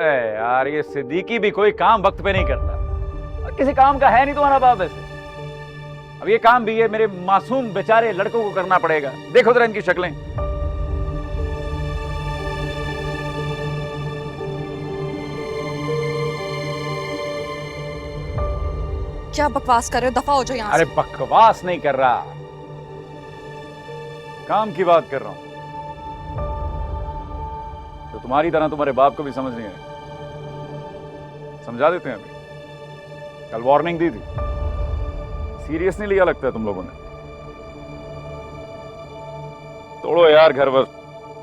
अरे यार, ये सिद्दीकी भी कोई काम वक्त पे नहीं करता और किसी काम का है नहीं तुम्हारा बाप वैसे। अब ये काम भी ये मेरे मासूम बेचारे लड़कों को करना पड़ेगा। देखो जरा इनकी शक्लें। क्या बकवास कर रहे हो? दफा हो जाओ यहाँ अरे से। बकवास नहीं कर रहा, काम की बात कर रहा हूं। तो तुम्हारी तरह तुम्हारे बाप को भी समझ नहीं आई। समझा देते हैं अभी। कल वार्निंग दी थी, सीरियस नहीं लिया लगता है तुम लोगों ने। तोड़ो यार घर पर,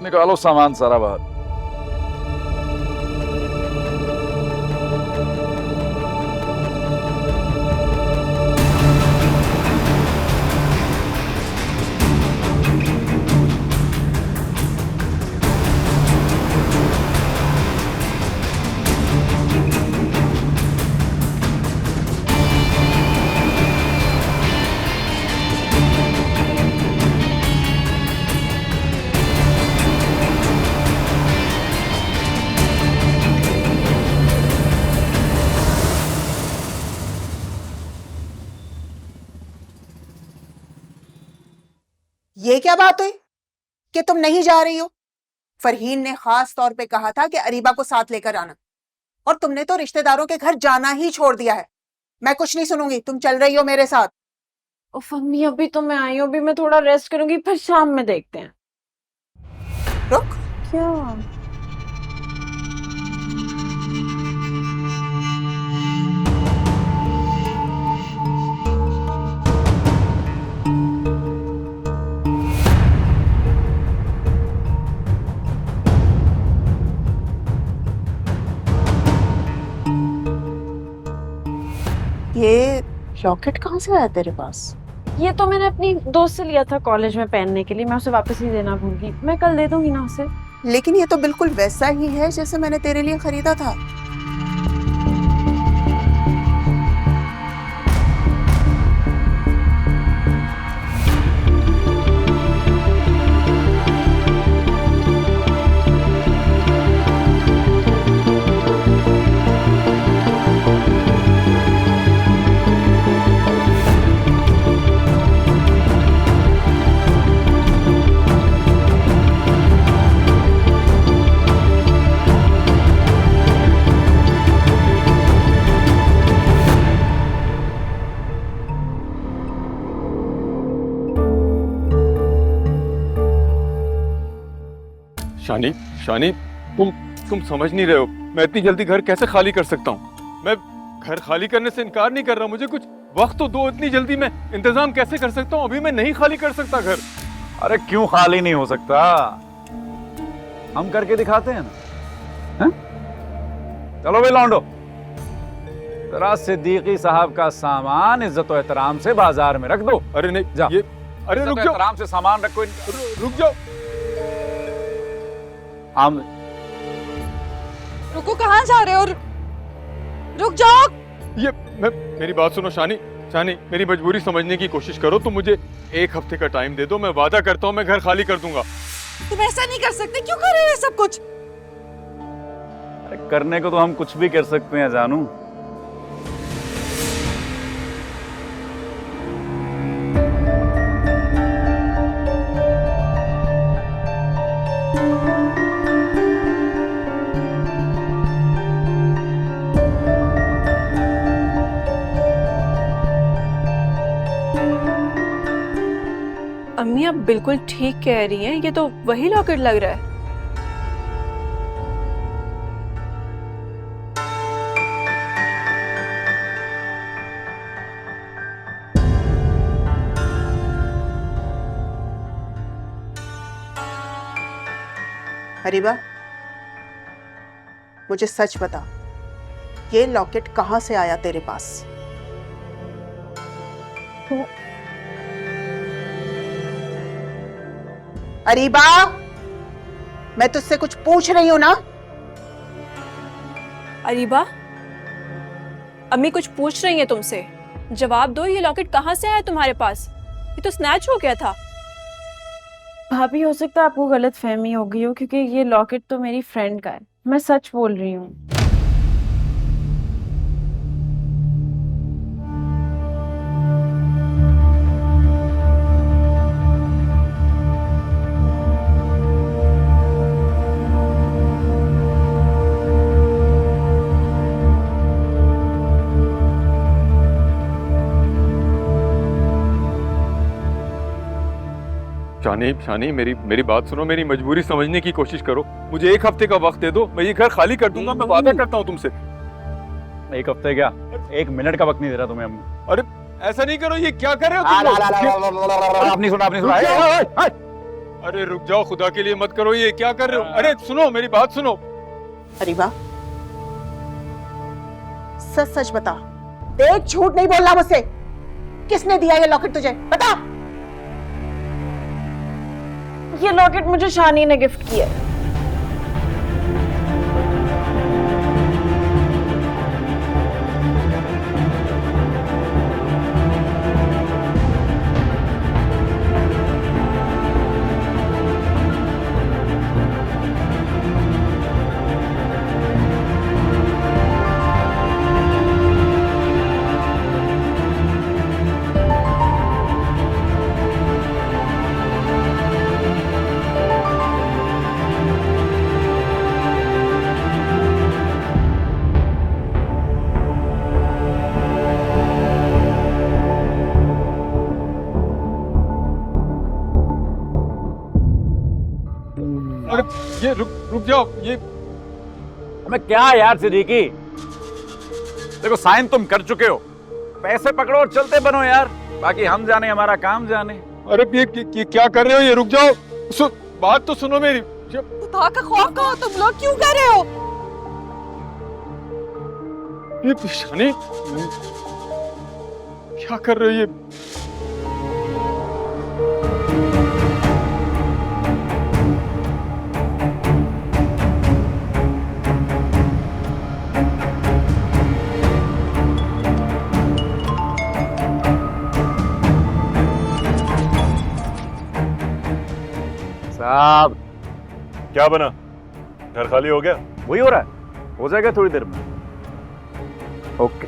निकालो सामान सारा बाहर। ये क्या बात हुई कि तुम नहीं जा रही हो? फरहीन ने खास तौर पे कहा था कि अरीबा को साथ लेकर आना, और तुमने तो रिश्तेदारों के घर जाना ही छोड़ दिया है। मैं कुछ नहीं सुनूंगी, तुम चल रही हो मेरे साथ। उफ अम्मी, अभी तो मैं आई हूँ, अभी मैं थोड़ा रेस्ट करूंगी, फिर शाम में देखते हैं। रुक, क्या? ये लॉकेट कहाँ से आया तेरे पास? ये तो मैंने अपनी दोस्त से लिया था कॉलेज में पहनने के लिए, मैं उसे वापस नहीं देना भूल गई। मैं कल दे दूंगी ना उसे। लेकिन ये तो बिल्कुल वैसा ही है जैसे मैंने तेरे लिए खरीदा था। शानी, शानी, तुम समझ नहीं रहे हो। मैं इतनी जल्दी घर कैसे खाली कर सकता हूँ? मैं घर खाली करने से इनकार नहीं कर रहा, मुझे कुछ वक्त तो दो। इतनी जल्दी मैं इंतजाम कैसे कर सकता हूँ? अभी मैं नहीं खाली कर सकता घर। अरे क्यों खाली नहीं हो सकता? हम करके दिखाते हैं ना। हैं? चलो भाई लौंडो, जरा सिद्दीकी साहब का सामान इज्जत और एहतराम से बाजार में रख दो। अरे नहीं, जा। ये अरे रुक जाओ, एहतराम से सामान रखो। रुक जाओ। आम रुको, कहाँ जा रहे हो? रुक जाओ। ये मेरी बात सुनो शानी, शानी, मेरी मजबूरी समझने की कोशिश करो। तुम मुझे 1 हफ्ते का टाइम दे दो, मैं वादा करता हूँ मैं घर खाली कर दूंगा। तुम ऐसा नहीं कर सकते, क्यों कर रहे हो ये सब कुछ? अरे करने को तो हम कुछ भी कर सकते हैं जानू। अम्मी आप बिल्कुल ठीक कह रही हैं, ये तो वही लॉकेट लग रहा है। अरीबा, मुझे सच बता, ये लॉकेट कहाँ से आया तेरे पास? अरीबा, मैं तुझसे कुछ पूछ रही हूं ना? अरीबा, अम्मी कुछ पूछ रही हैं तुमसे, जवाब दो। ये लॉकेट कहाँ से आया तुम्हारे पास? ये तो स्नैच हो गया था। भाभी, हो सकता है आपको गलत फहमी हो गई हो, क्योंकि ये लॉकेट तो मेरी फ्रेंड का है। मैं सच बोल रही हूँ। शानी शानी मेरी बात सुनो, मेरी मजबूरी समझने की कोशिश करो। मुझे 1 हफ्ते का वक्त दे दो, मैं ये घर खाली कर दूंगा, मैं वादा करता हूँ तुमसे। 1 हफ्ते क्या, 1 मिनट का वक्त नहीं दे रहा तुम्हें अम्मी। अरे ऐसा नहीं करो, ये क्या कर रहे हो तुम लोग? आपने सुना, आपने सुना। अरे रुक जाओ, खुदा के लिए मत करो, ये क्या कर रहे हो? अरे सुनो, मेरी बात सुनो। अरीबा, सच सच बता, देख झूठ नहीं बोलना मुझसे। किसने दिया ये लॉकेट तुझे, बता। ये लॉकेट मुझे शानी ने गिफ्ट किया है। अरे ये रुक जाओ, ये मैं क्या यार सिद्दीकी, देखो साइन तुम कर चुके हो, पैसे पकड़ो और चलते बनो यार, बाकी हम जाने हमारा काम जाने। अरे ये क्या कर रहे हो? ये रुक जाओ, बात तो सुनो मेरी। खुदा का खौफ कहो, तुम लोग क्यों कर रहे हो? ये शानी क्या कर रहे हो? ये साहब क्या बना? घर खाली हो गया? वही हो रहा है, हो जाएगा थोड़ी देर में। ओके।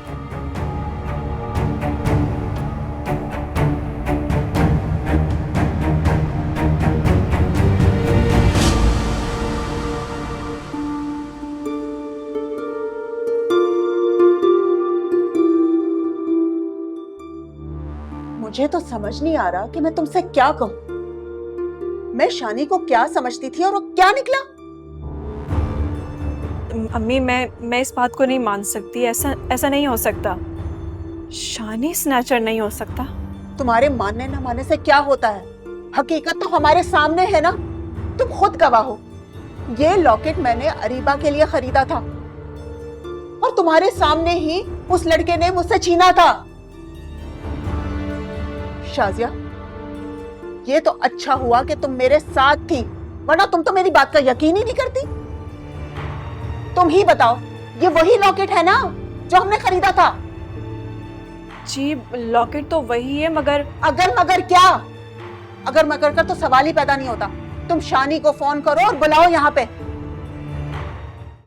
मुझे तो समझ नहीं आ रहा कि मैं तुमसे क्या कहूं। मैं शानी को क्या समझती थी और वो क्या निकला। अम्मी, मैं इस बात को नहीं मान सकती। ऐसा नहीं हो सकता। शानी स्नैचर नहीं हो सकता। तुम्हारे मानने न मानने से क्या होता है, हकीकत तो हमारे सामने है ना, तुम खुद गवाह हो। ये लॉकेट मैंने अरीबा के लिए खरीदा था और तुम्हारे सामने ही उस लड़के ने मुझसे छीना था। शाजिया, ये तो अच्छा हुआ कि तुम मेरे साथ थी, वरना तुम तो मेरी बात का यकीन ही नहीं करती। तुम ही बताओ, ये वही लॉकेट है ना जो हमने खरीदा था? जी, लॉकेट तो वही है, मगर अगर मगर क्या? अगर मगर का तो सवाल ही पैदा नहीं होता। तुम शानी को फोन करो और बुलाओ यहाँ पे।